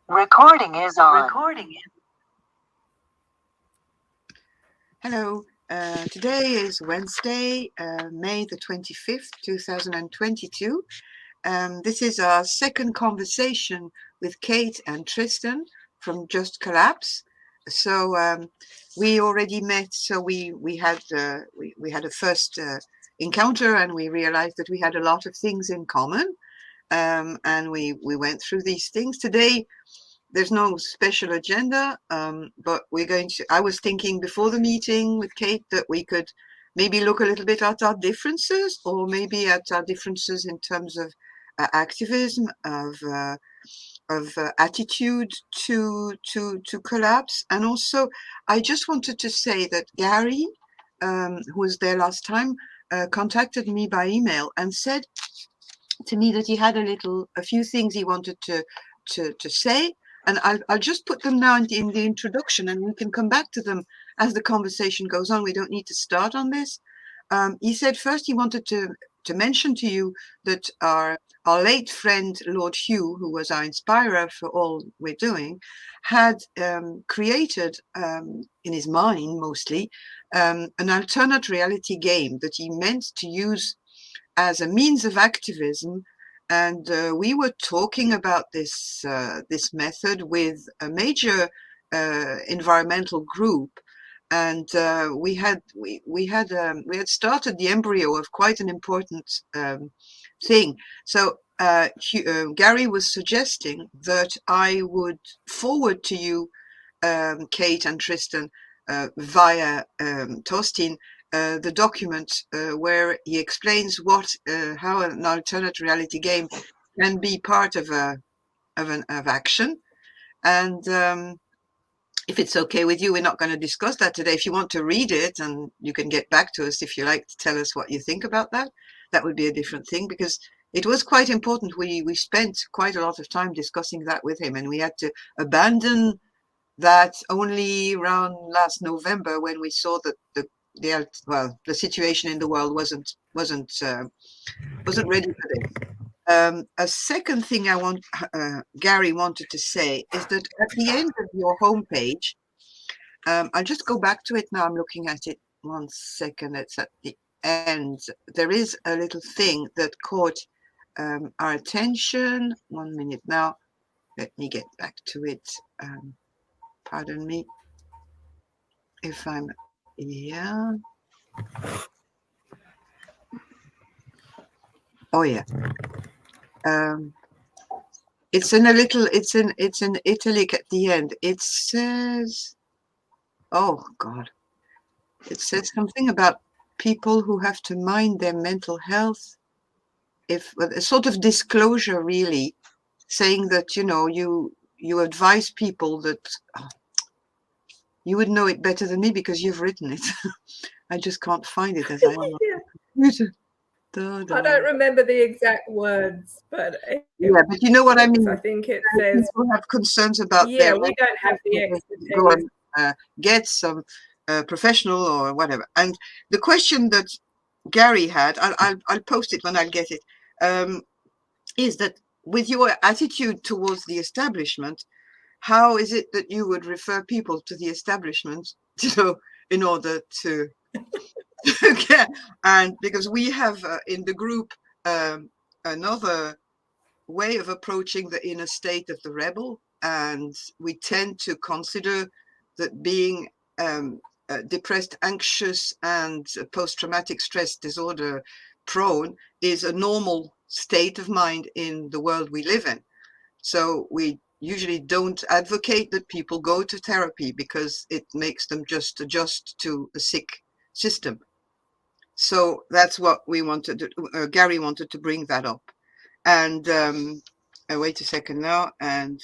Recording is on. Recording is. Hello. Today is Wednesday, May the 25th, 2022. This is our second conversation with Kate and Tristan from Just Collapse. So we already met. So we had a first encounter, and we realized that we had a lot of things in common. And we went through these things today. There's no special agenda, but I was thinking before the meeting with Kate that we could maybe look a little bit at our differences, or maybe at our differences in terms of activism, of attitude to collapse. And also, I just wanted to say that Gary, who was there last time, contacted me by email and said to me that he had a few things he wanted to say, and I'll just put them now in the introduction, and we can come back to them as the conversation goes on. We don't need to start on this. He said first he wanted to mention to you that our late friend Lord Hugh, who was our inspirer for all we're doing, had created in his mind mostly an alternate reality game that he meant to use as a means of activism. And we were talking about this method with a major environmental group, and we had started the embryo of quite an important thing. So Gary was suggesting that I would forward to you, Kate and Tristan, via Tostin, the document where he explains how an alternate reality game can be part of action. And if it's okay with you, we're not going to discuss that today. If you want to read it, and you can get back to us if you like to tell us what you think about that, that would be a different thing, because it was quite important. We spent quite a lot of time discussing that with him, and we had to abandon that only around last November, when we saw that the situation in the world wasn't ready for this. A second thing Gary wanted to say is that at the end of your homepage, I'll just go back to it now. I'm looking at it 1 second. It's at the end. There is a little thing that caught our attention. 1 minute now. Let me get back to it. Pardon me if I'm here. Oh yeah. It's in italic at the end. It says, oh God, it says something about people who have to mind their mental health. If a sort of disclosure, really, saying that, you advise people that you would know it better than me because you've written it. I just can't find it as I am on the computer. I don't remember the exact words, but yeah, but you know what I mean. I think it says people have concerns about we don't have the expertise. Go and get some professional or whatever. And the question that Gary had, I'll post it when I get it, is that with your attitude towards the establishment, how is it that you would refer people to the establishment, in order to get, and because we have in the group another way of approaching the inner state of the rebel, and we tend to consider that being depressed, anxious, and post-traumatic stress disorder prone is a normal state of mind in the world we live in. So we usually don't advocate that people go to therapy because it makes them just adjust to a sick system. So that's what we wanted to, Gary wanted to bring that up. And wait a second now, and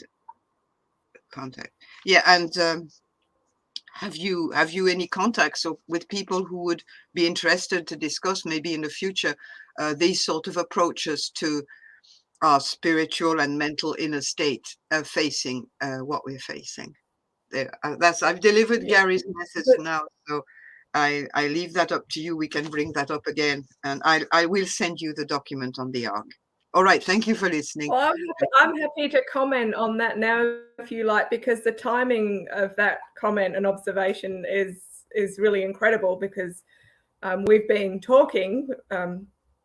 contact. Yeah, and have you any contacts with people who would be interested to discuss maybe in the future these sort of approaches to our spiritual and mental inner state facing what we're facing? There, I've delivered Gary's message now, so I leave that up to you. We can bring that up again, and I will send you the document on the ARG. All right. Thank you for listening. Well, I'm happy to comment on that now, if you like, because the timing of that comment and observation is really incredible, because we've been talking,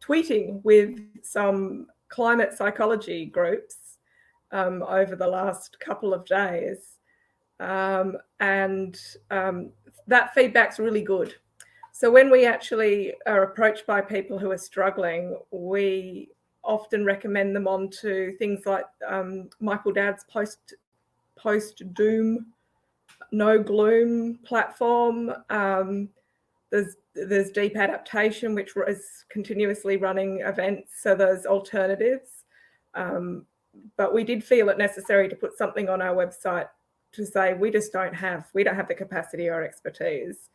tweeting with some climate psychology groups over the last couple of days. And that feedback's really good. So when we actually are approached by people who are struggling, we often recommend them on to things like Michael Dowd's post-doom, no gloom platform. There's Deep Adaptation, which is continuously running events. So there's alternatives. But we did feel it necessary to put something on our website to say we don't have the capacity or expertise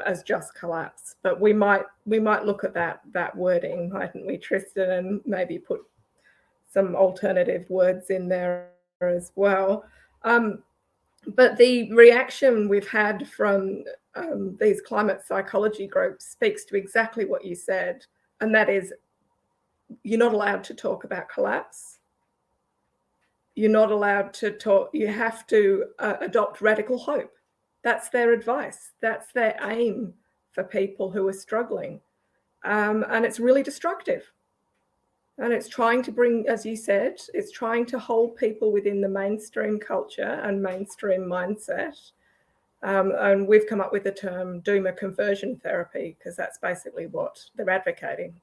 as just collapse. But we might look at that wording, mightn't we, Tristan, and maybe put some alternative words in there as well. But the reaction we've had from these climate psychology groups speaks to exactly what you said, and that is, you're not allowed to talk about collapse. You're not allowed to talk. You have to adopt radical hope. That's their advice. That's their aim for people who are struggling. And it's really destructive. And it's trying to bring, as you said, it's trying to hold people within the mainstream culture and mainstream mindset. And we've come up with the term doomer conversion therapy, because that's basically what they're advocating.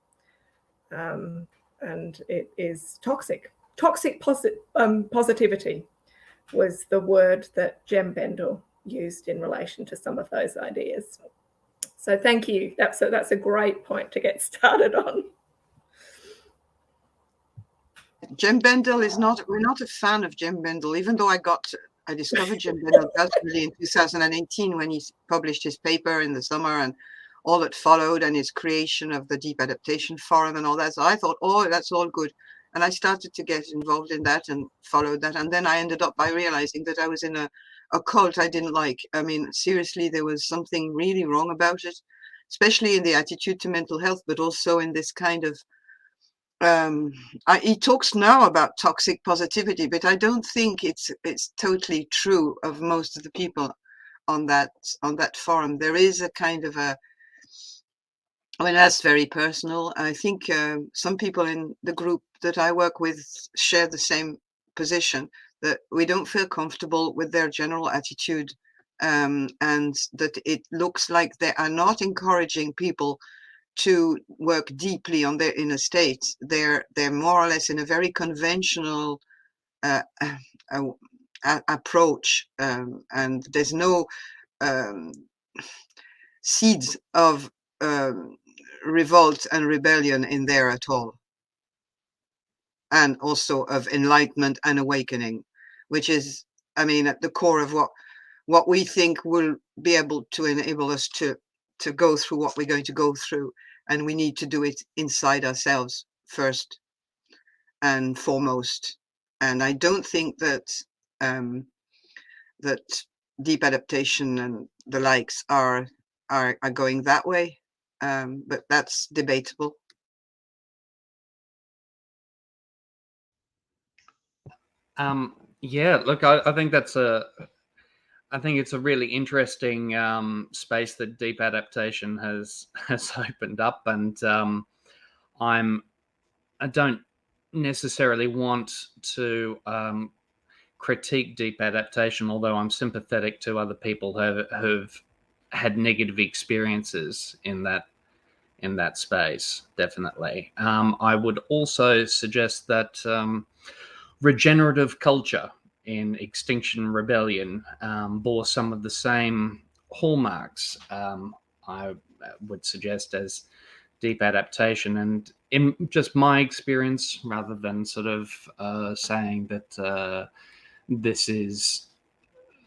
And it is toxic. Toxic positivity was the word that Jem Bendel used in relation to some of those ideas. So thank you. That's a great point to get started on. Jem Bendel we're not a fan of Jem Bendel, even though I discovered Jem Bendel personally in 2018 when he published his paper in the summer and all that followed, and his creation of the Deep Adaptation Forum and all that. So I thought, oh, that's all good. And I started to get involved in that and followed that. And then I ended up by realizing that I was in a cult I didn't like. I mean, seriously, there was something really wrong about it, especially in the attitude to mental health, but also in this kind of he talks now about toxic positivity, but I don't think it's totally true of most of the people on that forum. There is a kind of I mean, that's very personal. I think some people in the group that I work with share the same position, that we don't feel comfortable with their general attitude, and that it looks like they are not encouraging people to work deeply on their inner state. They're more or less in a very conventional approach, and there's no seeds of revolt and rebellion in there at all, and also of enlightenment and awakening, which is, I mean, at the core of what we think will be able to enable us to go through what we're going to go through. And we need to do it inside ourselves first and foremost. And I don't think that that deep adaptation and the likes are going that way, but that's debatable. Yeah, look, I think it's a really interesting space that deep adaptation has opened up, and I don't necessarily want to critique deep adaptation, although I'm sympathetic to other people who've had negative experiences in that space. Definitely, I would also suggest that regenerative culture in Extinction Rebellion bore some of the same hallmarks, I would suggest, as deep adaptation. And in just my experience, rather than sort of saying that this is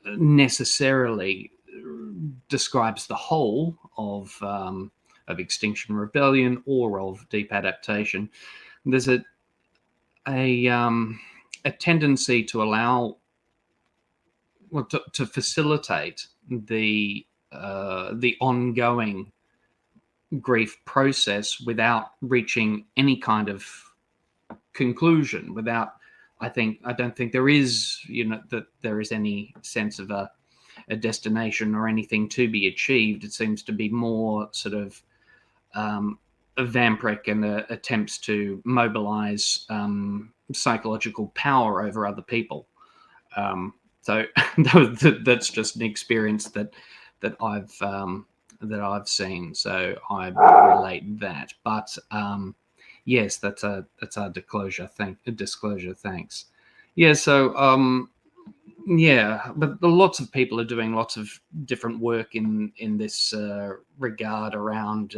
necessarily describes the whole of Extinction Rebellion or of deep adaptation, there's a tendency to allow, well, to facilitate the ongoing grief process without reaching any kind of conclusion without. I don't think there is, that there is any sense of a destination or anything to be achieved. It seems to be more sort of vampiric and attempts to mobilize psychological power over other people. So that's just an experience that I've seen. So I relate that. But yes, that's our disclosure. Thanks. Yeah. So yeah, but lots of people are doing lots of different work in this regard around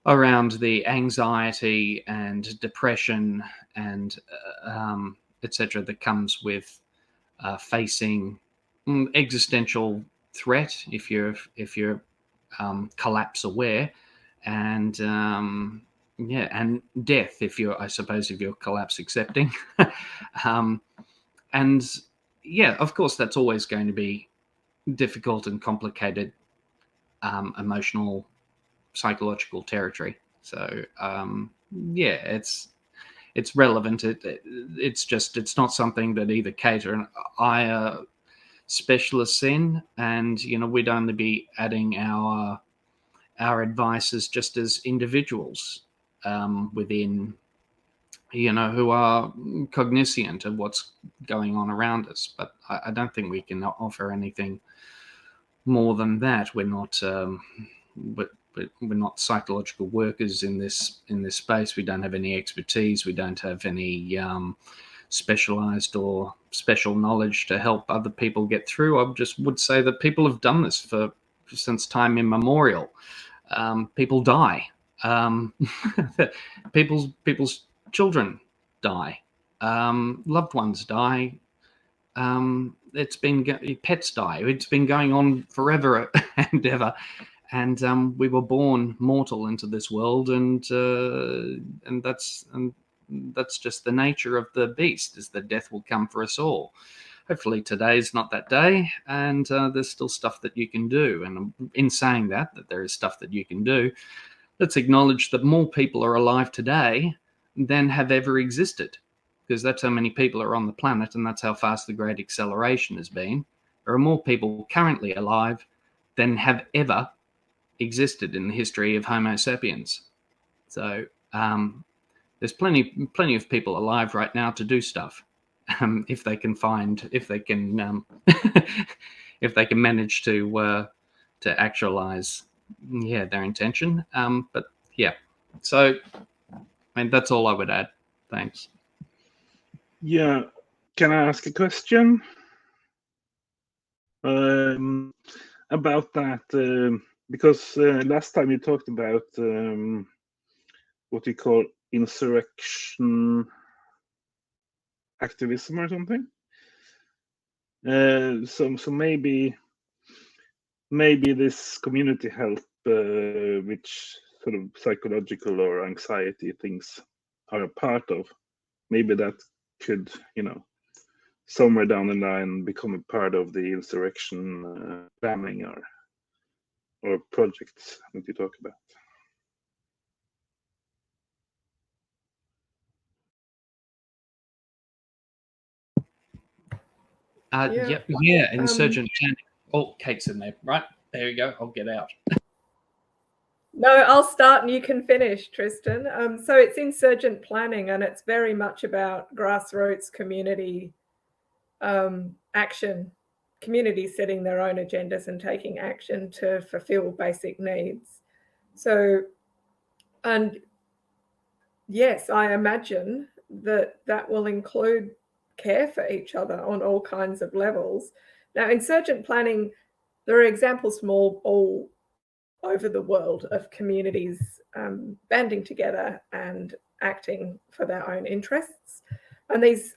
the anxiety and depression and etc. that comes with facing existential threat if you're collapse aware, and and death if you're collapse accepting. And yeah, of course, that's always going to be difficult and complicated emotional, psychological territory. So yeah, it's relevant. It's not something that either Kate or I are specialists in, and we'd only be adding our advices just as individuals within, who are cognizant of what's going on around us. But I don't think we can offer anything more than that. We're not we're not psychological workers in this space. We don't have any expertise. We don't have any specialized or special knowledge to help other people get through. I just would say that people have done this since time immemorial. People die. People's children die. Loved ones die. Pets die. It's been going on forever and ever. And we were born mortal into this world, and that's just the nature of the beast, is that death will come for us all. Hopefully today's not that day, and there's still stuff that you can do. And in saying that there is stuff that you can do, let's acknowledge that more people are alive today than have ever existed, because that's how many people are on the planet, and that's how fast the Great Acceleration has been. There are more people currently alive than have ever existed in the history of Homo sapiens. So there's plenty of people alive right now to do stuff, if they can manage to actualize their intention. But yeah, so I mean, that's all I would add. Thanks. Yeah, can I ask a question about that? Because last time you talked about what you call insurrection activism or something. So maybe this community help, which sort of psychological or anxiety things are a part of, maybe that could, somewhere down the line become a part of the insurrection planning or projects that you talk about. Insurgent planning. Oh, Kate's in there. Right, there you go. I'll get out. No, I'll start and you can finish, Tristan. So it's insurgent planning, and it's very much about grassroots community action, communities setting their own agendas and taking action to fulfill basic needs. So, and yes, I imagine that will include care for each other on all kinds of levels. Now, insurgent planning, there are examples from all over the world of communities banding together and acting for their own interests. And these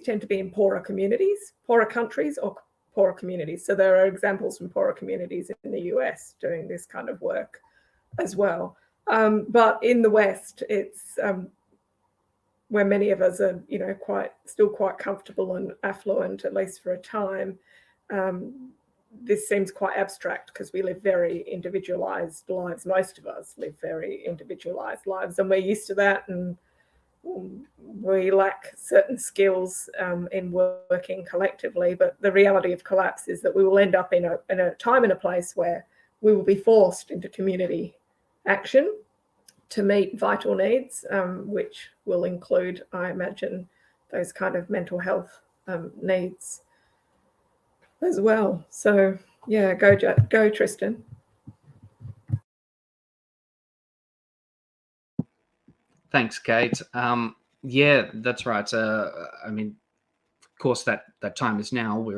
tend to be in poorer communities, poorer countries, or poorer communities. So there are examples from poorer communities in the US doing this kind of work as well. But in the West, it's where many of us are, still quite comfortable and affluent, at least for a time. this seems quite abstract because we live very individualized lives. Most of us live very individualized lives, and we're used to that, and we lack certain skills in working collectively. But the reality of collapse is that we will end up in a time and a place where we will be forced into community action to meet vital needs, which will include, I imagine, those kind of mental health needs as well. So yeah, go Tristan. Thanks, Kate. Yeah, that's right. I mean, of course, that time is now. We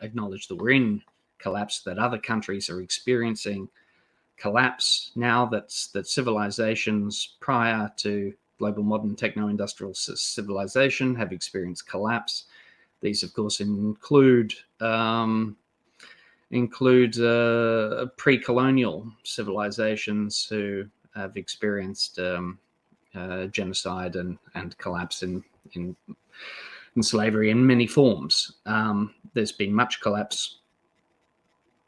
acknowledge that we're in collapse, that other countries are experiencing collapse now, that civilizations prior to global modern techno-industrial civilization have experienced collapse. These, of course, include pre-colonial civilizations who have experienced genocide and collapse in slavery in many forms. There's been much collapse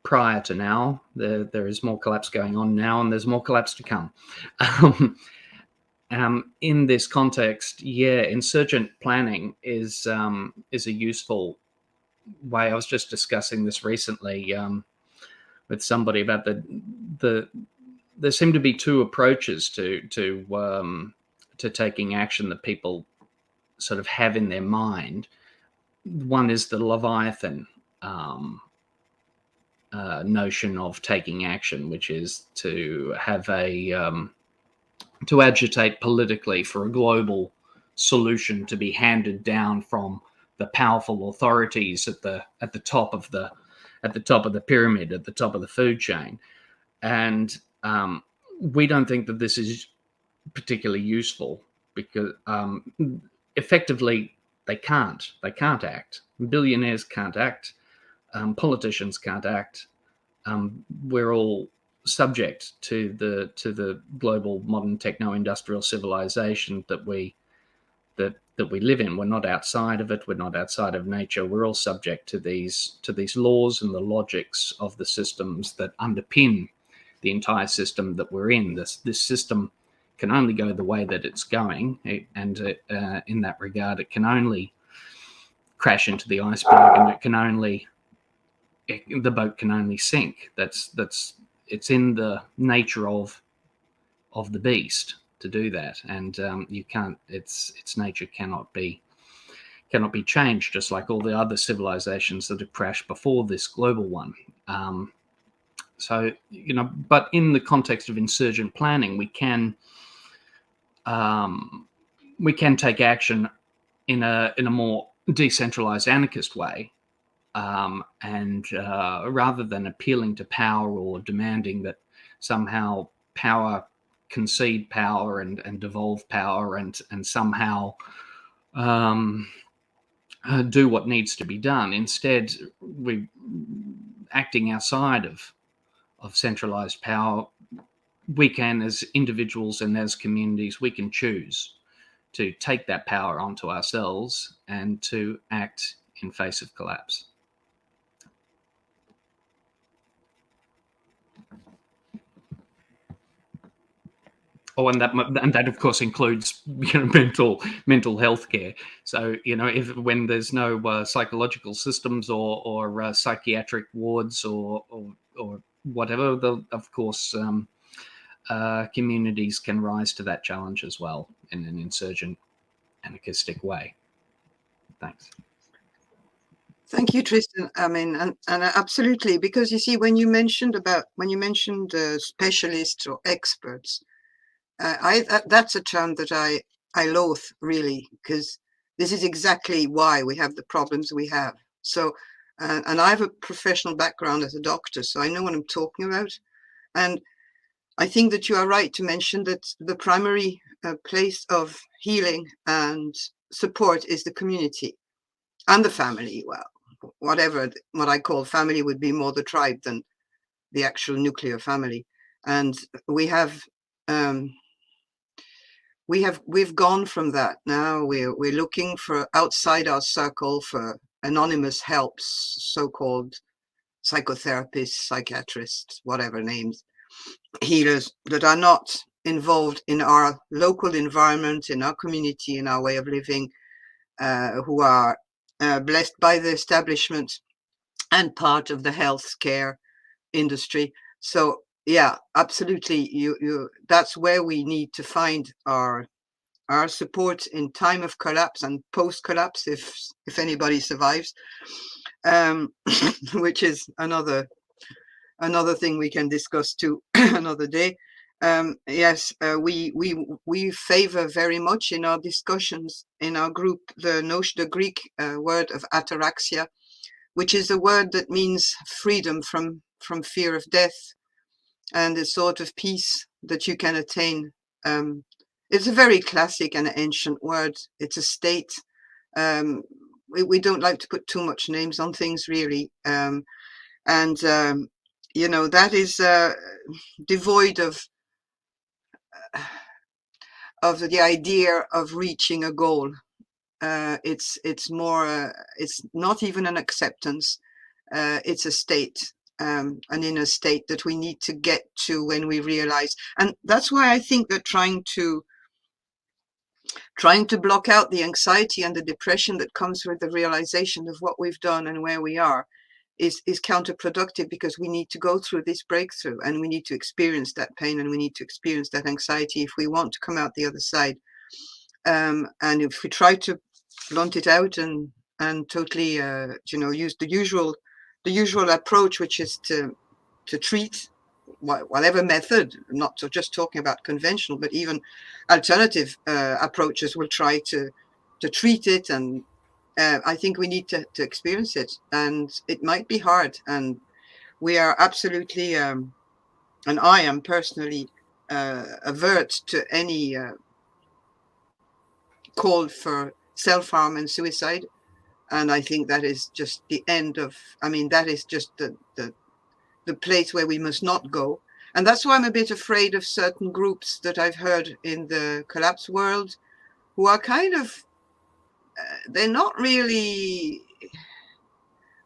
prior to now. There is more collapse going on now, and there's more collapse to come. In this context, yeah, insurgent planning is a useful way. I was just discussing this recently with somebody about there seem to be two approaches to taking action that people sort of have in their mind. One is the Leviathan notion of taking action, which is to have to agitate politically for a global solution to be handed down from the powerful authorities at the top of the pyramid, at the top of the food chain. And we don't think that this is particularly useful because effectively they can't act. Billionaires can't act. Politicians can't act. We're all subject to the global modern techno-industrial civilization that we live in. We're not outside of it. We're not outside of nature. We're all subject to these laws and the logics of the systems that underpin the entire system that we're in. This system can only go the way that it's going, and in that regard, it can only crash into the iceberg, and the boat can only sink. It's in the nature of the beast to do that, and you can't. Its nature cannot be changed, just like all the other civilizations that have crashed before this global one. So but in the context of insurgent planning, we can take action in a more decentralized anarchist way, and rather than appealing to power or demanding that somehow power concede power and devolve power and somehow do what needs to be done. Instead, we acting outside of centralized power. We can, as individuals and as communities, we can choose to take that power onto ourselves and to act in face of collapse. Oh, and that of course includes mental health care. So when there's no psychological systems or psychiatric wards or whatever, of course communities can rise to that challenge as well in an insurgent, anarchistic way. Thanks. Thank you, Tristan. I mean, and absolutely, because you see, when you mentioned specialists or experts, that's a term that I loathe, really, because this is exactly why we have the problems we have. So, and I have a professional background as a doctor, so I know what I'm talking about. And I think that you are right to mention that the primary place of healing and support is the community and the family. Well, what I call family would be more the tribe than the actual nuclear family. And we've gone from that. Now we're looking for outside our circle for anonymous helps, so-called psychotherapists, psychiatrists, whatever names, healers that are not involved in our local environment, in our community, in our way of living, who are blessed by the establishment and part of the healthcare industry. So yeah, absolutely, you that's where we need to find our support in time of collapse and post collapse, if anybody survives, which is another thing we can discuss too another day. Yes, we favor very much in our discussions in our group the Greek word of ataraxia, which is a word that means freedom from fear of death and the sort of peace that you can attain. It's a very classic and ancient word. It's a state. We don't like to put too much names on things, really. You know, that is devoid of the idea of reaching a goal. It's more, it's not even an acceptance. It's a state, an inner state that we need to get to when we realize. And that's why I think that trying to block out the anxiety and the depression that comes with the realization of what we've done and where we are is counterproductive, because we need to go through this breakthrough and we need to experience that pain and we need to experience that anxiety if we want to come out the other side. And if we try to blunt it out and totally, use the usual approach, which is to treat whatever method, not just talking about conventional, but even alternative approaches will try to treat it. And I think we need to experience it, and it might be hard. And we are absolutely, and I am personally avert to any call for self-harm and suicide. And I think that is just the end of, that is just the place where we must not go. And that's why I'm a bit afraid of certain groups that I've heard in the collapse world, who are kind of, they're not really,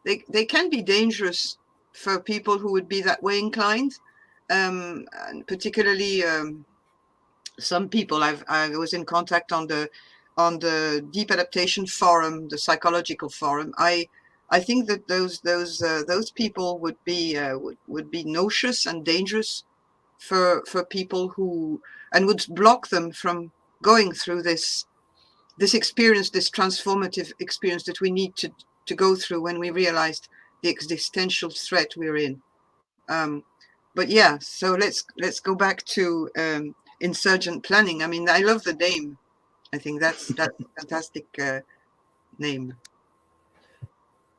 they can be dangerous for people who would be that way inclined. And particularly some people I was in contact on the Deep Adaptation Forum, the psychological forum. I think that those people would be noxious and dangerous for people who, and would block them from going through this experience, this transformative experience that we need to go through when we realized the existential threat we're in. But yeah, so let's go back to insurgent planning. I love the name. I think that's a fantastic name.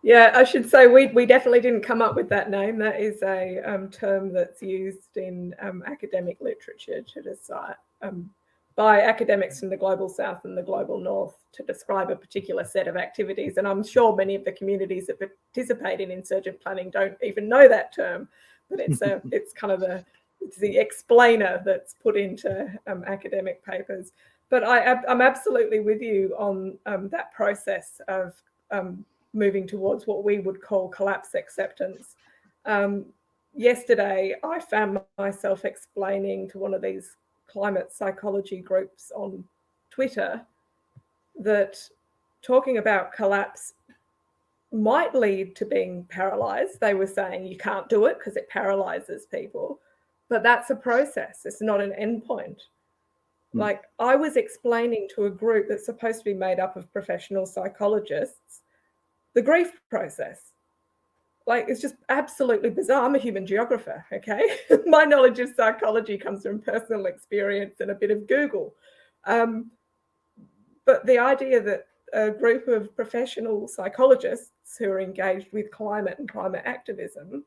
Yeah, I should say we definitely didn't come up with that name. That is a term that's used in academic literature to decide by academics from the global south and the global north to describe a particular set of activities. And I'm sure many of the communities that participate in insurgent planning don't even know that term, but it's kind of the explainer that's put into academic papers. But I'm absolutely with you on that process of moving towards what we would call collapse acceptance. Yesterday, I found myself explaining to one of these climate psychology groups on Twitter that talking about collapse might lead to being paralyzed. They were saying you can't do it because it paralyzes people, but that's a process. It's not an endpoint. Like, I was explaining to a group that's supposed to be made up of professional psychologists the grief process. Like, it's just absolutely bizarre. I'm a human geographer, okay? My knowledge of psychology comes from personal experience and a bit of Google. But the idea that a group of professional psychologists who are engaged with climate and climate activism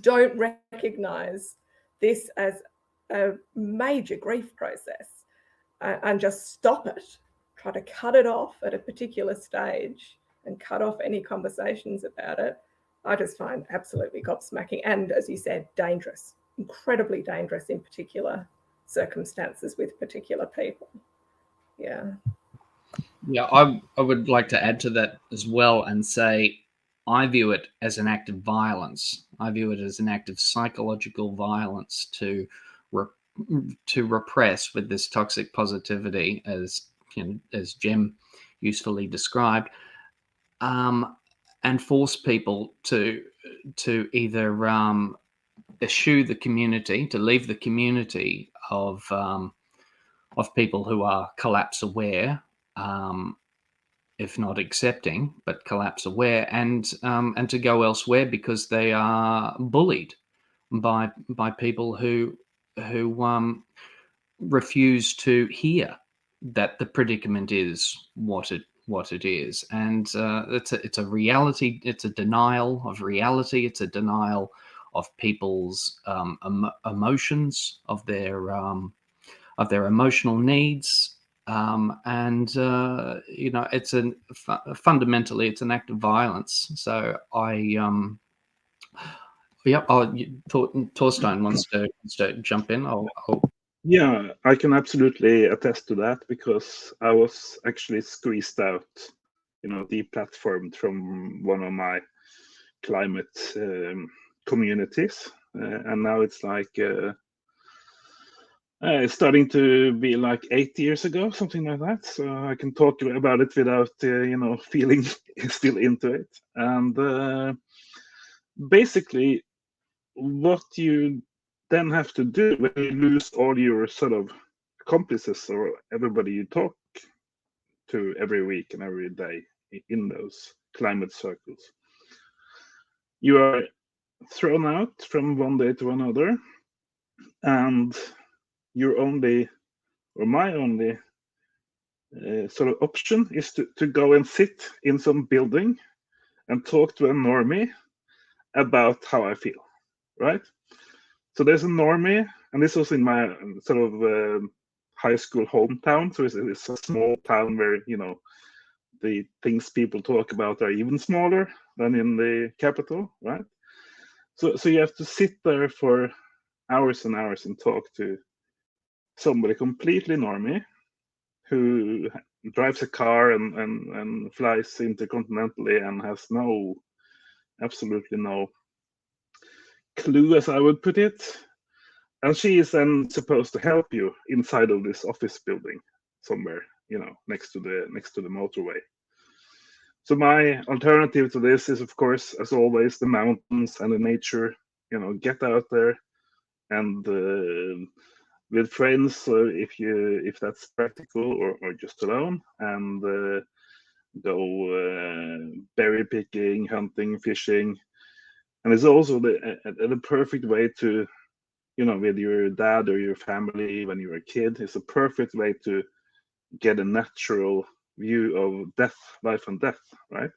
don't recognize this as a major grief process and just stop it, try to cut it off at a particular stage and cut off any conversations about it, I just find absolutely gobsmacking. And as you said, dangerous, incredibly dangerous in particular circumstances with particular people. Yeah. Yeah, I would like to add to that as well and say I view it as an act of violence. I view it as an act of psychological violence to repress with this toxic positivity, as as Jem usefully described, and force people to either eschew the community, to leave the community of people who are collapse aware, if not accepting, but collapse aware, and to go elsewhere because they are bullied by people who refuse to hear that the predicament is what it is, and it's a reality. It's a denial of reality. It's a denial of people's emotions, of their emotional needs, and it's fundamentally it's an act of violence. So Torstein wants to jump in. Yeah, I can absolutely attest to that because I was actually squeezed out, deplatformed from one of my climate communities, and now it's like it's starting to be like 8 years ago, something like that. So I can talk about it without, feeling still into it. And basically, what you then have to do when you lose all your sort of accomplices or everybody you talk to every week and every day in those climate circles, you are thrown out from one day to another, and your only, or my only, sort of option is to go and sit in some building and talk to a normie about how I feel, right? So there's a normie, and this was in my sort of high school hometown. So it's a small town where, the things people talk about are even smaller than in the capital, right? So you have to sit there for hours and hours and talk to somebody completely normie who drives a car and flies intercontinentally and has absolutely no clue, as I would put it. And she is then supposed to help you inside of this office building somewhere, next to the motorway. So my alternative to this is, of course, as always, the mountains and the nature. Get out there and with friends, if that's practical, or just alone, and go berry picking, hunting, fishing. And it's also the perfect way to, with your dad or your family when you're a kid. It's a perfect way to get a natural view of death, life and death, right?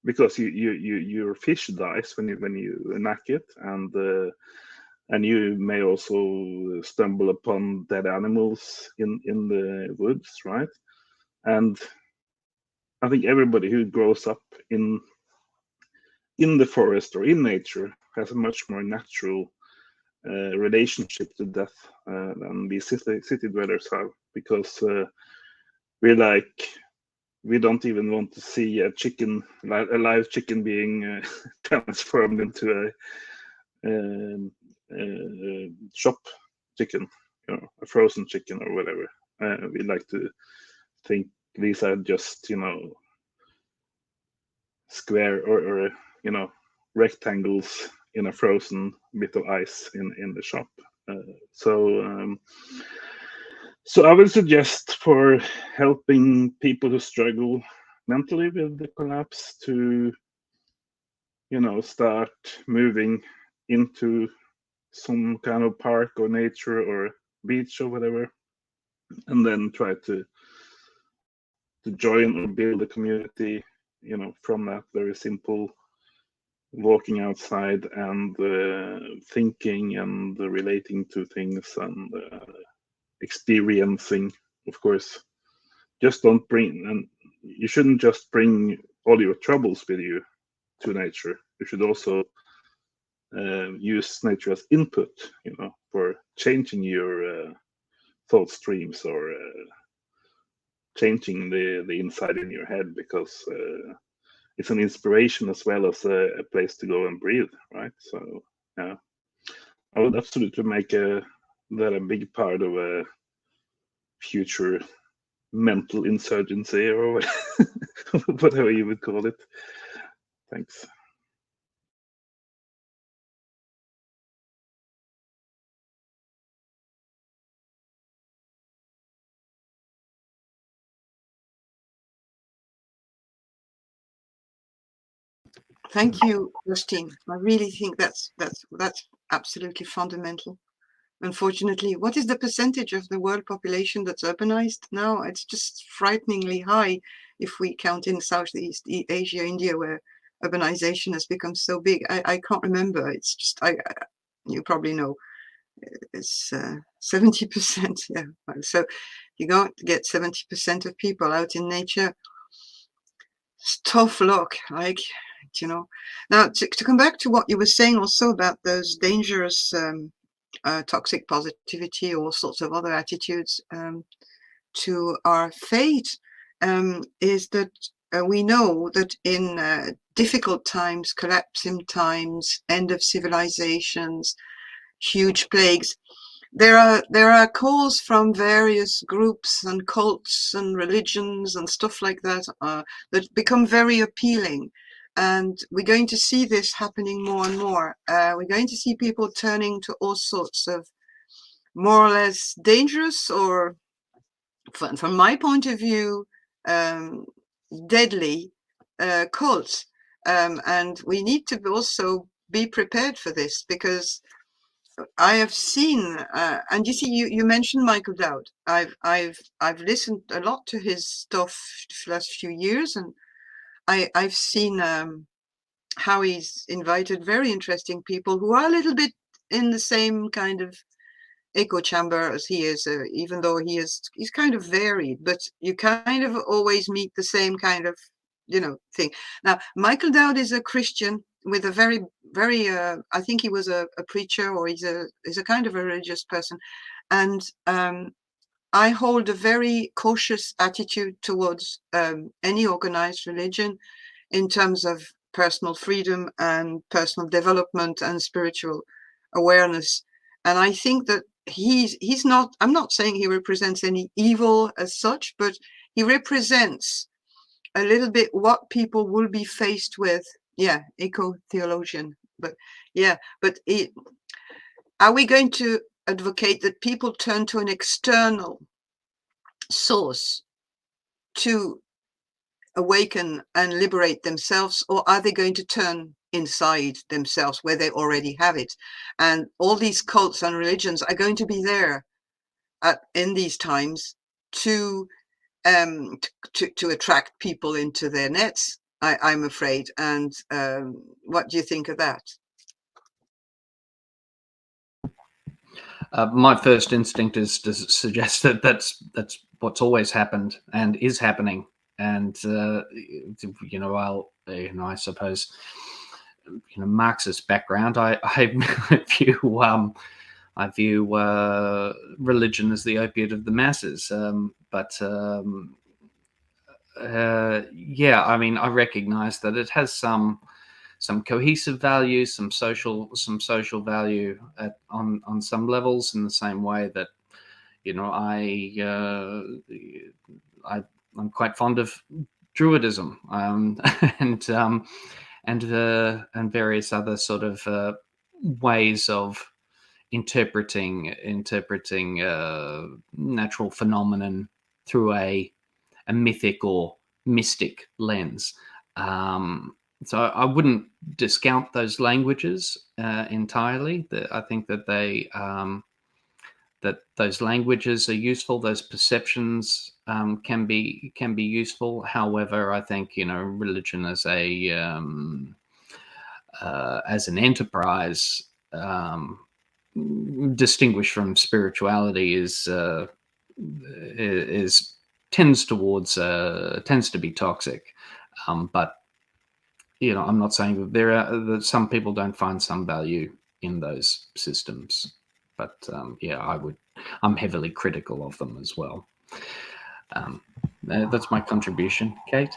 Because your fish dies when you knack it, and you may also stumble upon dead animals in the woods, right? And I think everybody who grows up in the forest or in nature has a much more natural relationship to death than we city dwellers have, because we don't even want to see a live chicken being transformed into a shop chicken, a frozen chicken or whatever. We like to think these are just, square or rectangles in a frozen bit of ice in the shop. So I would suggest, for helping people who struggle mentally with the collapse, to start moving into some kind of park or nature or beach or whatever, and then try to join or build a community, from that very simple walking outside and thinking and relating to things and experiencing, of course. Just don't bring, and you shouldn't just bring all your troubles with you to nature. You should also use nature as input, for changing your thought streams, or changing the inside in your head, because it's an inspiration as well as a place to go and breathe, right? So yeah, I would absolutely make that a big part of a future mental insurgency, or whatever you would call it. Thanks. Thank you, Justine. I really think that's absolutely fundamental. Unfortunately, what is the percentage of the world population that's urbanized now? It's just frighteningly high if we count in Southeast Asia, India, where urbanization has become so big. I can't remember. It's just you probably know. It's 70%. Yeah. So you don't get 70% of people out in nature. It's tough luck, like, you know. Now, to come back to what you were saying also about those dangerous toxic positivity or all sorts of other attitudes to our fate, is that we know that in difficult times, collapsing times, end of civilizations, huge plagues, there are calls from various groups and cults and religions and stuff like that that become very appealing. And we're going to see this happening more and more. We're going to see people turning to all sorts of more or less dangerous, or from my point of view, deadly cults. And we need to also be prepared for this, because I have seen, and you see, you mentioned Michael Dowd. I've listened a lot to his stuff the last few years, and I've seen how he's invited very interesting people who are a little bit in the same kind of echo chamber as he is, even though he's kind of varied, but you kind of always meet the same kind of, thing. Now, Michael Dowd is a Christian with a very, very, I think he was a preacher, or he's a kind of a religious person. And I hold a very cautious attitude towards any organized religion in terms of personal freedom and personal development and spiritual awareness. And I think that he's not, I'm not saying he represents any evil as such, but he represents a little bit what people will be faced with. Yeah, eco-theologian. But yeah, but are we going to advocate that people turn to an external source to awaken and liberate themselves, or are they going to turn inside themselves where they already have it? And all these cults and religions are going to be there in these times to attract people into their nets, I'm afraid. And what do you think of that? My first instinct is to suggest that that's what's always happened and is happening. And I suppose, Marxist background, I view religion as the opiate of the masses. Yeah, I mean, I recognize that it has some cohesive value, some social value on some levels, in the same way that, I'm quite fond of Druidism and various other sort of ways of interpreting natural phenomenon through a mythic or mystic lens. So I wouldn't discount those languages entirely. I think that that those languages are useful. Those perceptions can be useful. However, I think religion as an enterprise, distinguished from spirituality, tends to be toxic. But I'm not saying that some people don't find some value in those systems, but I'm heavily critical of them as well. That's my contribution. Kate?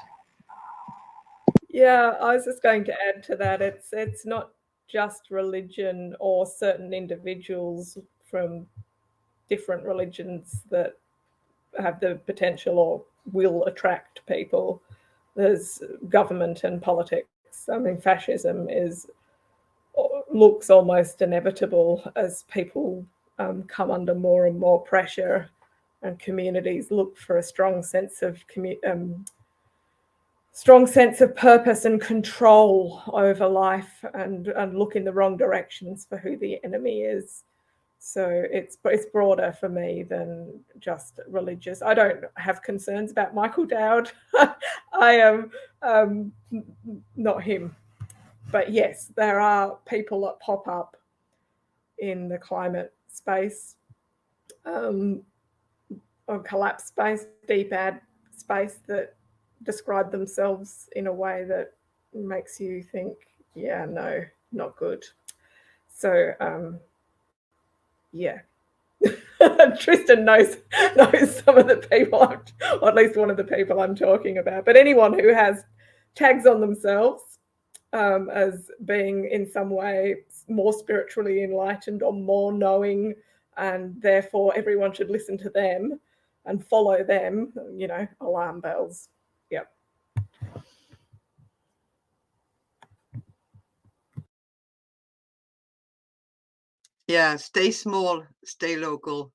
Yeah, I was just going to add to that. It's not just religion or certain individuals from different religions that have the potential or will attract people. There's government and politics. I mean, fascism looks almost inevitable as people come under more and more pressure, and communities look for a strong sense of purpose and control over life, and look in the wrong directions for who the enemy is. So it's broader for me than just religious. I don't have concerns about Michael Dowd. I am not him. But yes, there are people that pop up in the climate space, or collapse space, deep ad space, that describe themselves in a way that makes you think, yeah, no, not good. So yeah. Tristan knows some of the people, or at least one of the people I'm talking about. But anyone who has tags on themselves as being in some way more spiritually enlightened or more knowing, and therefore everyone should listen to them and follow them, alarm bells. Yep. Yeah, stay small, stay local.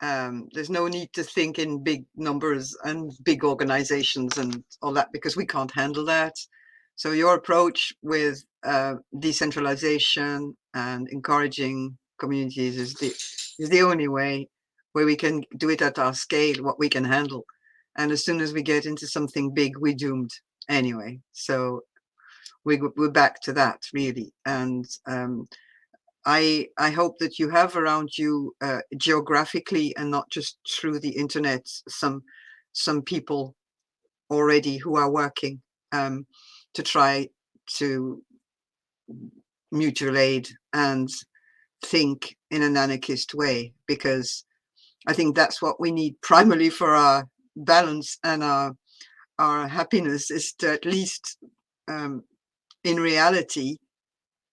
There's no need to think in big numbers and big organizations and all that, because we can't handle that. So your approach with decentralization and encouraging communities is the only way where we can do it at our scale, what we can handle. And as soon as we get into something big, we're doomed anyway. So we're back to that, really. And I hope that you have around you geographically and not just through the internet some people already who are working to try to mutual aid and think in an anarchist way, because I think that's what we need primarily for our balance and our happiness, is to at least in reality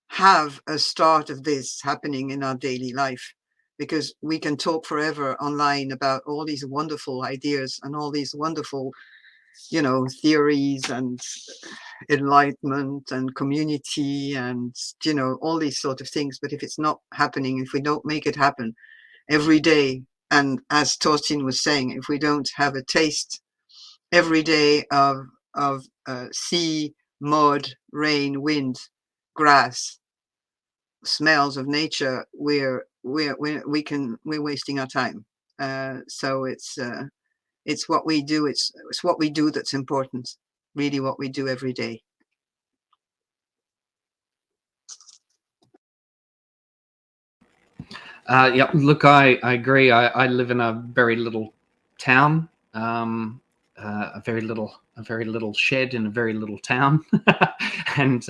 have a start of this happening in our daily life, because we can talk forever online about all these wonderful ideas and all these wonderful, theories and enlightenment and community and, all these sort of things. But if it's not happening, if we don't make it happen every day, and as Torsten was saying, if we don't have a taste every day of sea, mud, rain, wind, grass, smells of nature, we're wasting our time. So it's what we do. It's what we do that's important. Really, what we do every day. Yeah, look, I agree. I live in a very little town, a very little shed in a very little town, and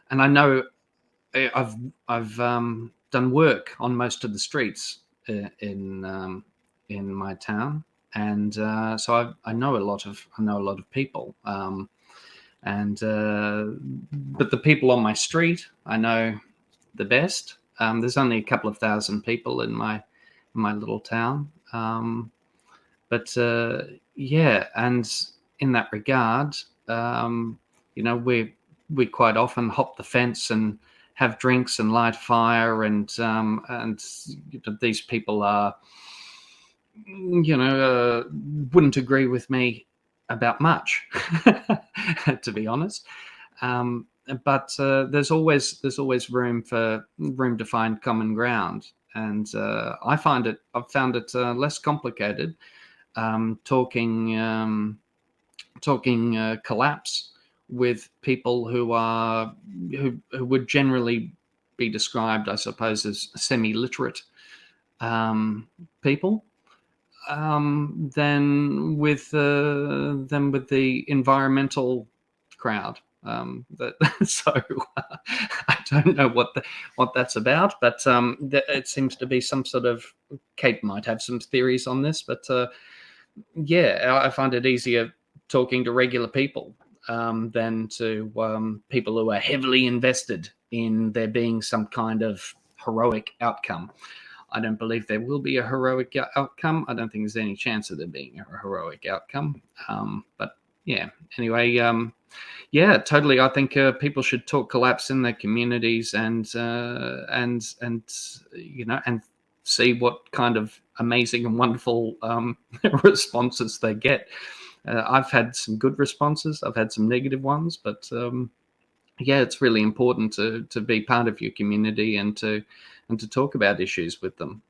I know I've done work on most of the streets in my town, and so I know a lot of people, and but the people on my street I know the best. There's only a couple of thousand people in my little town, but yeah, and in that regard, we quite often hop the fence and have drinks and light fire, and these people are, wouldn't agree with me about much, to be honest. But there's always room to find common ground, and I've found it less complicated talking collapse with people who would generally be described, I suppose, as semi-literate people, than with the environmental crowd. So I don't know what that's about, but it seems to be some sort of, Kate might have some theories on this, but yeah, I find it easier talking to regular people than to people who are heavily invested in there being some kind of heroic outcome. I don't believe there will be a heroic outcome. I don't think there's any chance of there being a heroic outcome. But yeah, anyway, yeah, totally. I think people should talk collapse in their communities and you know, and see what kind of amazing and wonderful responses they get. I've had some good responses. I've had some negative ones, but yeah, it's really important to be part of your community and to talk about issues with them.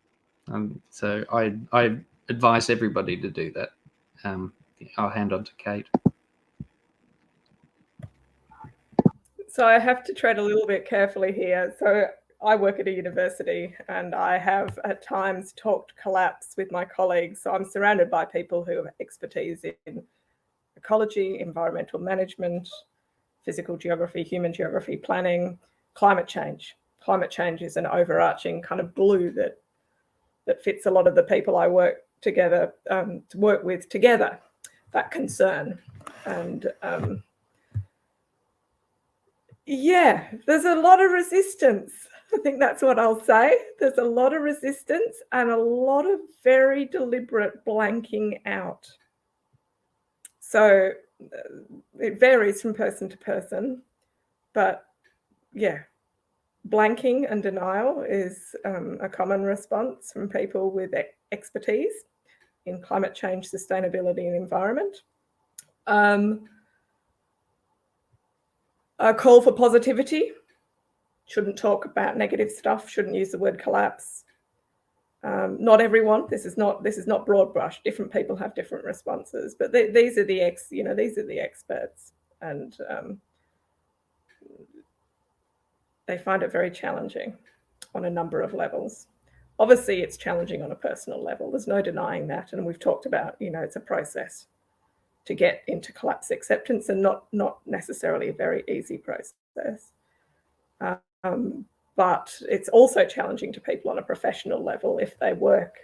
So I advise everybody to do that. I'll hand on to Kate. So I have to tread a little bit carefully here. So I work at a university and I have at times talked collapse with my colleagues. So I'm surrounded by people who have expertise in ecology, environmental management, physical geography, human geography, planning, climate change. Climate change is an overarching kind of glue that fits a lot of the people I work with together, that concern. And yeah, there's a lot of resistance. I think that's what I'll say. There's a lot of resistance and a lot of very deliberate blanking out. So it varies from person to person, but yeah, blanking and denial is a common response from people with expertise in climate change, sustainability, and environment. A call for positivity. Shouldn't talk about negative stuff. Shouldn't use the word collapse. Not everyone. This is not broad brush. Different people have different responses, but these are the experts, and they find it very challenging on a number of levels. Obviously, it's challenging on a personal level. There's no denying that, and we've talked about, it's a process to get into collapse acceptance, and not necessarily a very easy process. But it's also challenging to people on a professional level if they work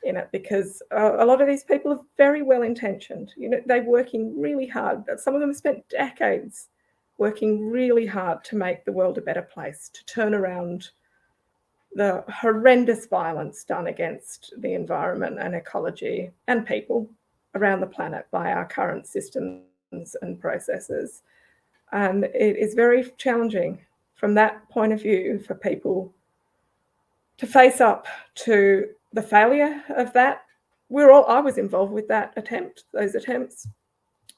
in it, because a lot of these people are very well intentioned. They're working really hard. Some of them have spent decades working really hard to make the world a better place, to turn around the horrendous violence done against the environment and ecology and people around the planet by our current systems and processes. And it is very challenging from that point of view for people to face up to the failure of that. I was involved with those attempts.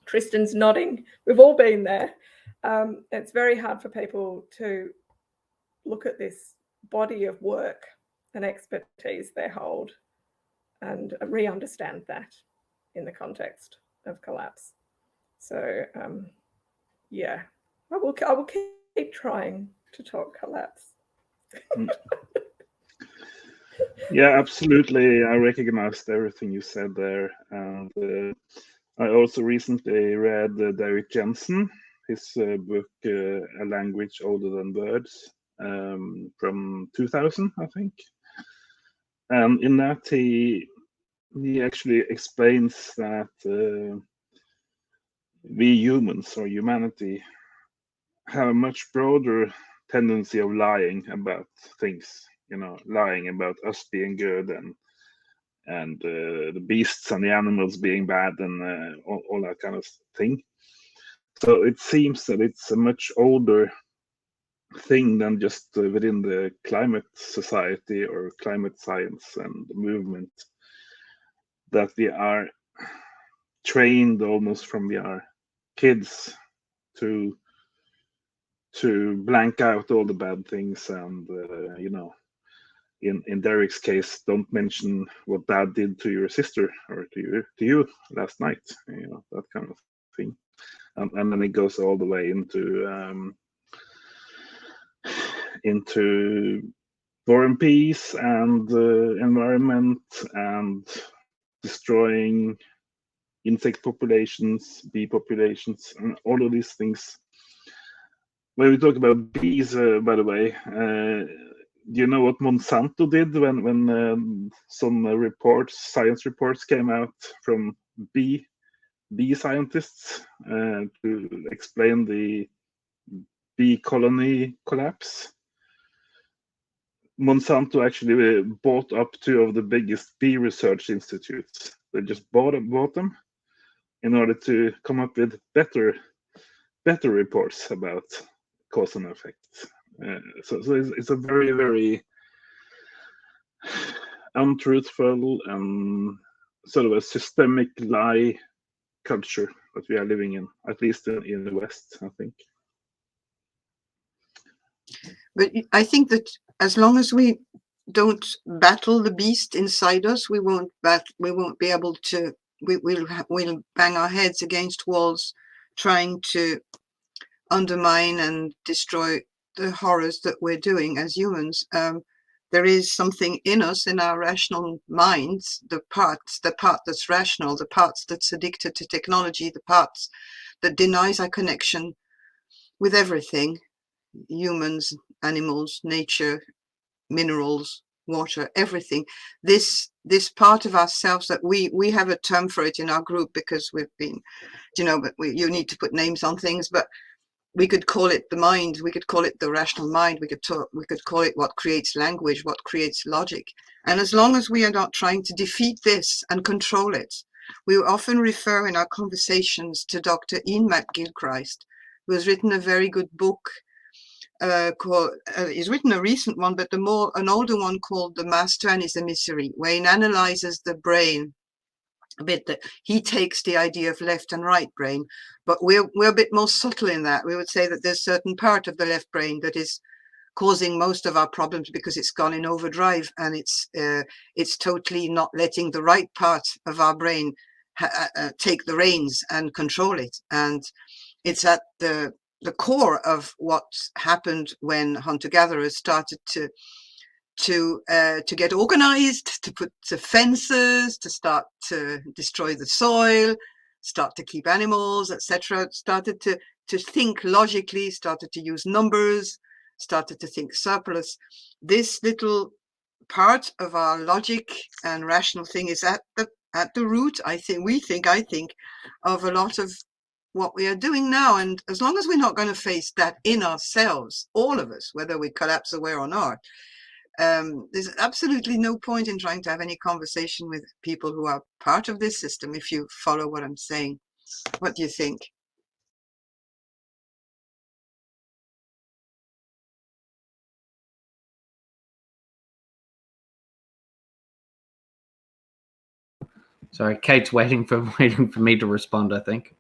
Tristan's nodding. We've all been there. It's very hard for people to look at this body of work and expertise they hold and re-understand that in the context of collapse. So yeah, I will keep trying to talk collapse. Yeah, absolutely. I recognized everything you said there. And I also recently read Derek Jensen, his book, A Language Older Than Words, from 2000, I think. And in that, he actually explains that we humans, or humanity, have a much broader tendency of lying about things, lying about us being good and the beasts and the animals being bad and all that kind of thing. So it seems that it's a much older thing than just within the climate society or climate science and movement, that we are trained almost from we are kids to blank out all the bad things, and in Derek's case, don't mention what dad did to your sister or to you last night, that kind of thing. And then it goes all the way into war and peace and environment and destroying insect populations, bee populations, and all of these things. When we talk about bees, by the way, do you know what Monsanto did when some science reports came out from bee scientists to explain the bee colony collapse? Monsanto actually bought up 2 of the biggest bee research institutes. They just bought them in order to come up with better reports about cause and effect. So it's a very, very untruthful and sort of a systemic lie culture that we are living in, at least in the West, I think. But I think that as long as we don't battle the beast inside us, we won't be able to. We'll bang our heads against walls, trying to undermine and destroy the horrors that we're doing as humans. There is something in us, in our rational minds, the part that's rational, the parts that's addicted to technology, the parts that denies our connection with everything, humans, animals, nature, minerals, water, everything. This part of ourselves that we have a term for it in our group, because we've been, but you need to put names on things, but we could call it the mind, we could call it the rational mind, we could call it what creates language, what creates logic. And as long as we are not trying to defeat this and control it, we often refer in our conversations to Dr. Ian McGilchrist, who has written a very good book called, he's written a recent one, but an older one called The Master and His Emissary, where he analyzes the brain a bit. That he takes the idea of left and right brain, but we're a bit more subtle in that. We would say that there's a certain part of the left brain that is causing most of our problems because it's gone in overdrive, and it's totally not letting the right part of our brain take the reins and control it. And it's at the core of what happened when hunter-gatherers started to get organized, to put the fences, to start to destroy the soil, start to keep animals, etc. Started to think logically, started to use numbers, started to think surplus. This little part of our logic and rational thing is at the root, I think, of a lot of what we are doing now. And as long as we're not going to face that in ourselves, all of us, whether we collapse aware or not, there's absolutely no point in trying to have any conversation with people who are part of this system, if you follow what I'm saying. What do you think? Sorry, Kate's waiting for me to respond, I think.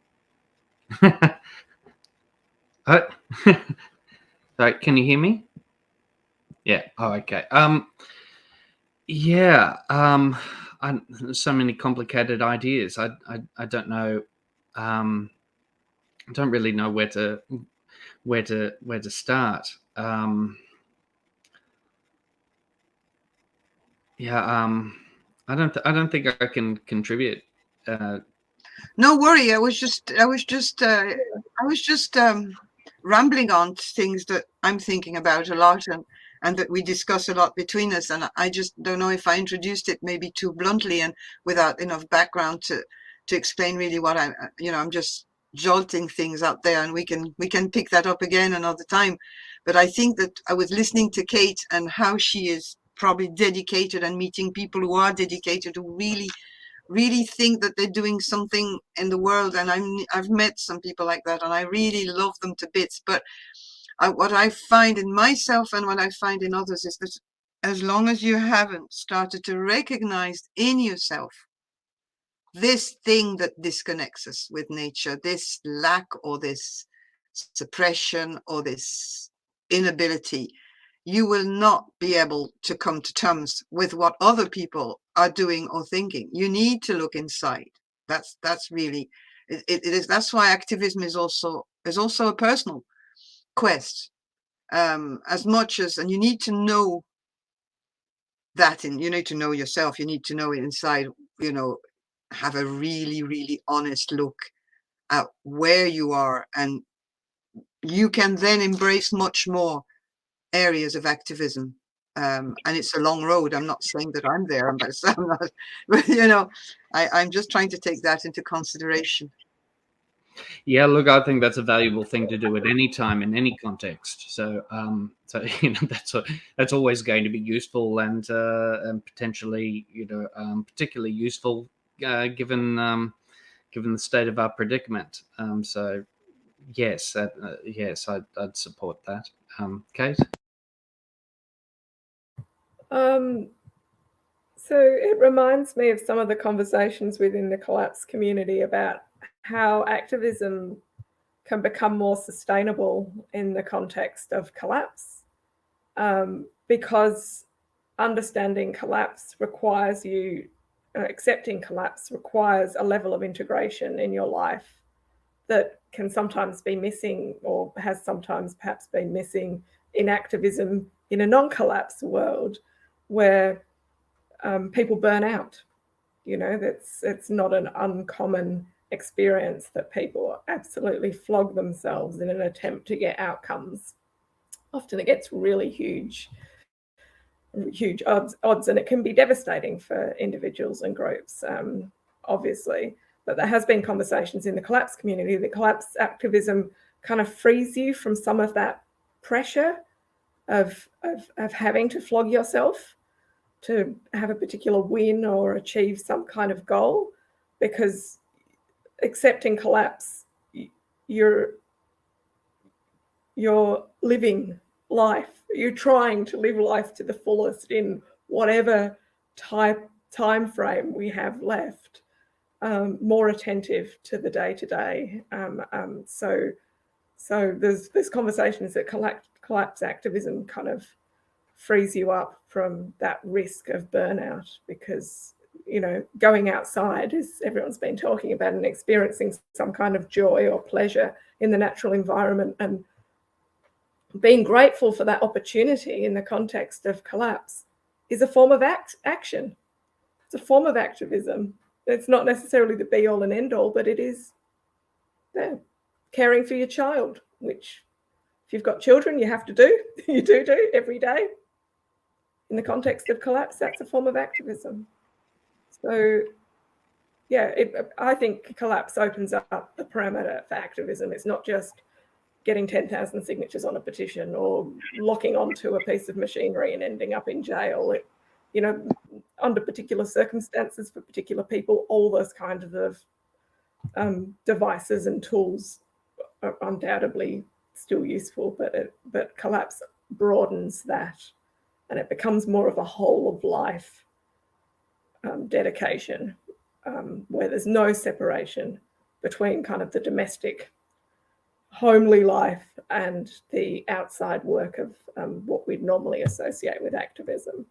Sorry, can you hear me? Yeah. Oh, okay. Yeah. So many complicated ideas. I don't know. I don't really know where to start. Yeah. I don't think I can contribute. No worry. I was just rambling on things that I'm thinking about a lot, and that we discuss a lot between us. And I just don't know if I introduced it maybe too bluntly and without enough background to explain really what I'm just jolting things out there, and we can pick that up again another time. But I think that I was listening to Kate and how she is probably dedicated and meeting people who are dedicated, who really think that they're doing something in the world. And I've met some people like that, and I really love them to bits. But what I find in myself and what I find in others is that as long as you haven't started to recognize in yourself this thing that disconnects us with nature, this lack or this suppression or this inability, you will not be able to come to terms with what other people are doing or thinking. You need to look inside. That's really it is. That's why activism is also a personal quest, as much as, and you need to know that, and you need to know yourself. You need to know it inside. Have a really, really honest look at where you are, and you can then embrace much more areas of activism and it's a long road. I'm not saying that I'm there, I'm not, but you know, I'm just trying to take that into consideration. Yeah, look, I think that's a valuable thing to do at any time in any context. So, so you know, that's always going to be useful and potentially, you know, particularly useful given given the state of our predicament. So, yes, yes, I'd support that. Kate. So it reminds me of some of the conversations within the collapse community about how activism can become more sustainable in the context of collapse, because understanding collapse requires you, accepting collapse requires a level of integration in your life that can sometimes be missing, or has sometimes perhaps been missing in activism in a non-collapse world where people burn out. You know, it's not an uncommon experience that people absolutely flog themselves in an attempt to get outcomes. Often it gets really huge odds, and it can be devastating for individuals and groups, obviously. But there has been conversations in the collapse community that collapse activism kind of frees you from some of that pressure of having to flog yourself to have a particular win or achieve some kind of goal, because accepting collapse, you're living life. You're trying to live life to the fullest in whatever time frame we have left, more attentive to the day-to-day. So there's conversations that collapse activism kind of frees you up from that risk of burnout, because, you know, going outside, as everyone's been talking about, and experiencing some kind of joy or pleasure in the natural environment, and being grateful for that opportunity in the context of collapse, is a form of action. It's a form of activism. It's not necessarily the be all and end all, but it is caring for your child, which, if you've got children, you have to do. You do every day. In the context of collapse, that's a form of activism. So, yeah, I think collapse opens up the parameter for activism. It's not just getting 10,000 signatures on a petition or locking onto a piece of machinery and ending up in jail. You know, under particular circumstances for particular people, all those kinds of devices and tools are undoubtedly still useful, but collapse broadens that, and it becomes more of a whole of life dedication, where there's no separation between kind of the domestic, homely life and the outside work of what we'd normally associate with activism.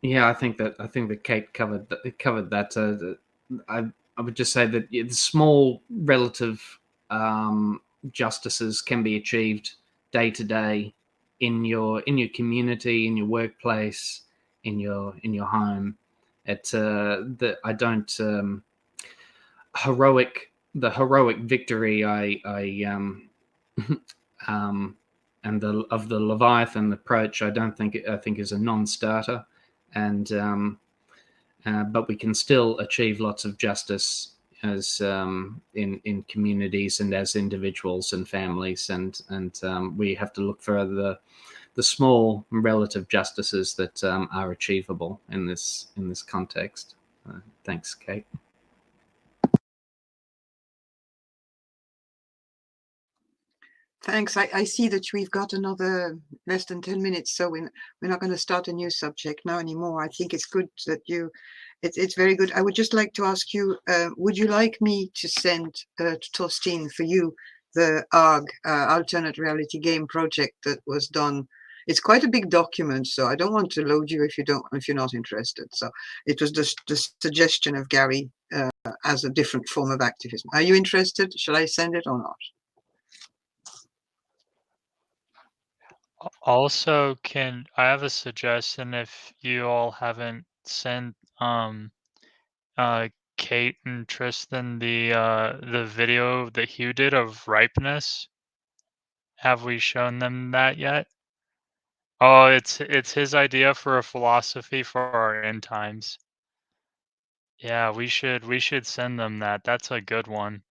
Yeah, I think that Kate covered that. I would just say that the small relative justices can be achieved day to day in your community, in your workplace, in your home. The heroic victory and the Leviathan approach, I think is a non-starter, and but we can still achieve lots of justice as in communities and as individuals and families, and we have to look for the small relative justices that are achievable in this context. Thanks, Kate. Thanks. I see that we've got another less than 10 minutes, so we're not going to start a new subject now anymore. I think it's good that it's very good. I would just like to ask you, would you like me to send to Torstein for you the ARG, Alternate Reality Game project that was done? It's quite a big document, so I don't want to load you if you're not interested. So it was just the suggestion of Gary as a different form of activism. Are you interested? Shall I send it or not? Also, I have a suggestion? If you all haven't sent Kate and Tristan the video that Hugh did of ripeness? Have we shown them that yet? Oh, it's his idea for a philosophy for our end times. Yeah, we should send them that. That's a good one.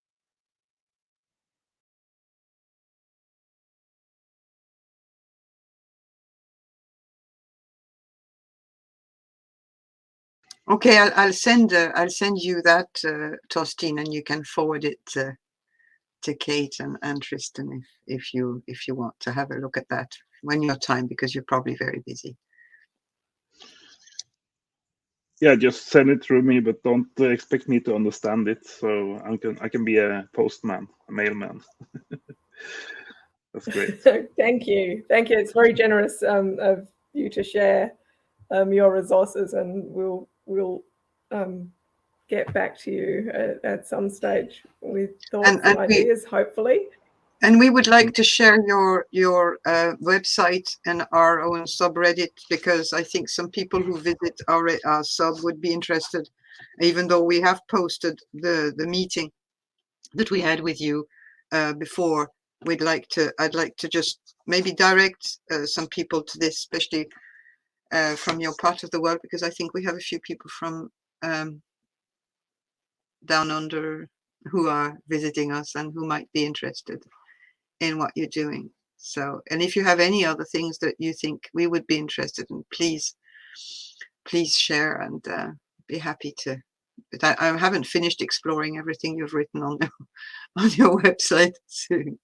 Okay, I'll send you that, Tostin, and you can forward it to Kate and Tristan if you want to have a look at that when you have time, because you're probably very busy. Yeah, just send it through me, but don't expect me to understand it. So I can be a postman, a mailman. That's great. Thank you. It's very generous of you to share your resources, and we'll get back to you at some stage with thoughts and ideas, hopefully. And we would like to share your website and our own subreddit, because I think some people who visit our sub would be interested, even though we have posted the meeting that we had with you before. I'd like to just maybe direct some people to this, especially from your part of the world, because I think we have a few people from down under who are visiting us and who might be interested in what you're doing. So, and if you have any other things that you think we would be interested in, please share, and be happy to. But I haven't finished exploring everything you've written on your website soon.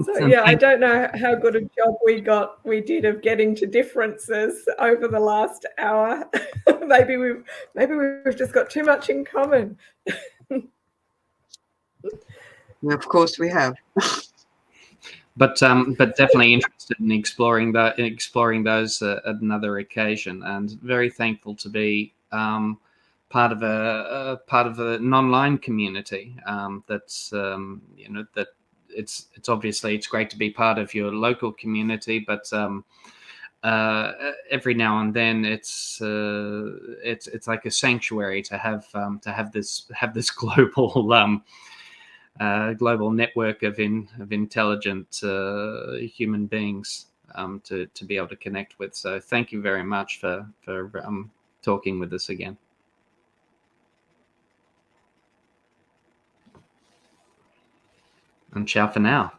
So yeah, I don't know how good a job we did of getting to differences over the last hour. maybe we've just got too much in common. Of course we have. But definitely interested in exploring those at another occasion, and very thankful to be part of an online community. That's that it's obviously it's great to be part of your local community, but every now and then it's like a sanctuary to have this global global network of intelligent human beings to be able to connect with. So thank you very much for talking with us again. And ciao for now.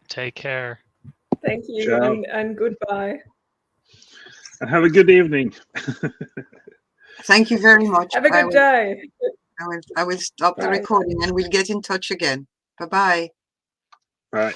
Take care. Thank you, and goodbye. And have a good evening. Thank you very much. Have a good day. I will stop the recording, and we'll get in touch again. Bye-bye. Bye.